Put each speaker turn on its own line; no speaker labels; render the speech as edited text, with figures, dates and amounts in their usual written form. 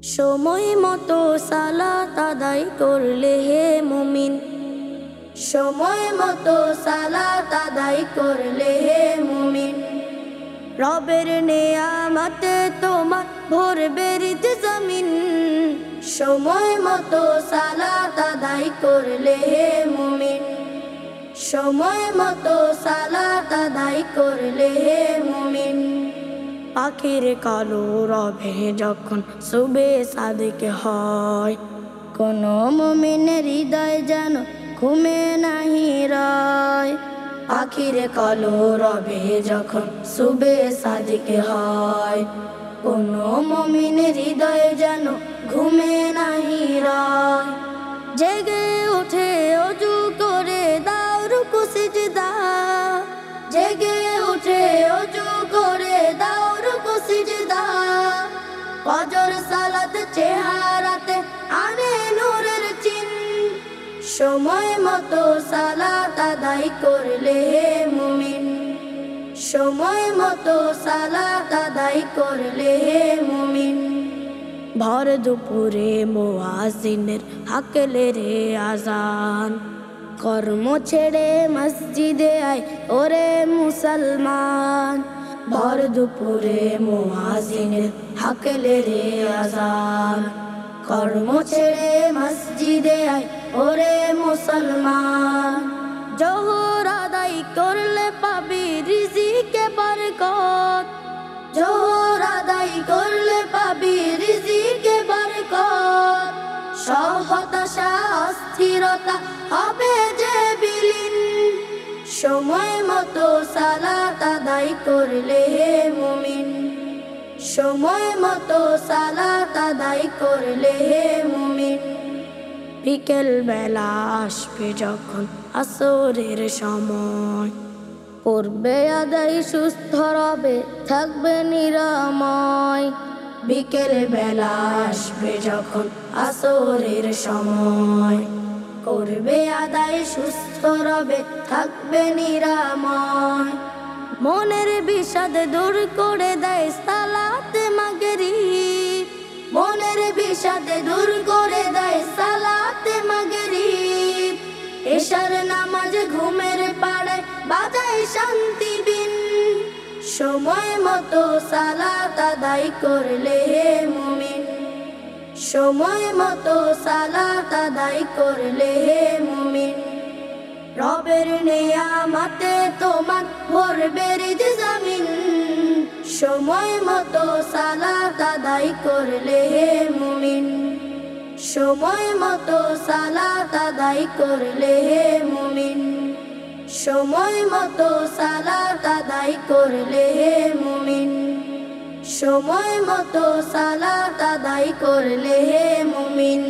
সময় মতো সালাত আদায় করলে হে মুমিন, সময় মতো সালাত আদায় করলে হে মুমিন, রবের নেয়ামতে তোমার ভরবে হৃদ জমিন। সময় মতো সালাত আদায় করলে হে মুমিন, সময় মতো সালাত আদায় করলে হে মুমিন। পাখির কালো রবে যখন সুবে সাদিক হয়, কোন মুমিনের হৃদয় যেন ঘুমে নাহি রয়। পাখির কালো রবে যখন সুবে সাদিক হয়, কোন মুমিনের হৃদয় যেন ঘুমে নাহি রয়। জেগে উঠে ওযু করে দাও রুকু সিজদা, জেগে উঠে ওযু করে দাও রুকু সিজদা। ফজর সালাত চেহারাতে আনে নূরের চিহ্ন, সময় মতো সালাত আদায় করলে হে মুমিন, সময় মতো সালাত আদায় করলে হে মুমিন। ভর দুপুরে মুয়াজ্জিনের হাকলে রে আজান, কর্ম ছেড়ে মসজিদে আয় ওরে মুসলমান। ভর দুপুরে মুয়াজ্জিনের হাকলে রে আজান, কর্ম ছেড়ে মসজিদে আয় ওরে মুসলমান। জোহর আদায় করলে পাবি রিজিকে বরকত, জোহর আদায় করলে পাবি রিজিকে বরকত। সব হতাশা অস্থিরতা হবে যে বিলীন, সময় মতো সালাত আদায় করলে হে মুমিন, সময় মতো সালাত আদায় করলে হে মুমিন। বিকেল বেলা আসবে যখন আসরের সময়, করবে আদায় সুস্থ রবে থাকবে নিরাময়। বিকেল বেলা আসবে যখন আসরের সময়, করবে আদায় সুস্থ রবে থাকবে নিরাময়। মনের বিষাদ দূর করে দেয় সালাতে মাগরিব, মনের বিষাদ দূর করে দেয় সালাতে মাগরিব। এশার নামাজ ঘুমের পাড়ায় বাজায় শান্তি বিন, সময় মতো সালাত আদায় করলে হে মুমিন, সময় মতো সালাত আদায় করলে হে মুমিন। রবের নেয়ামতে তোমার ভরবে হৃদ জমিন, সময় মতো সালাত আদায় করলে হে মুমিন, সময় মতো সালাত আদায় করলে হে মুমিন, সময় মতো সালাত আদায় করলে হে মুমিন, সময় মতো সালাত আদায় করলে হে মুমিন।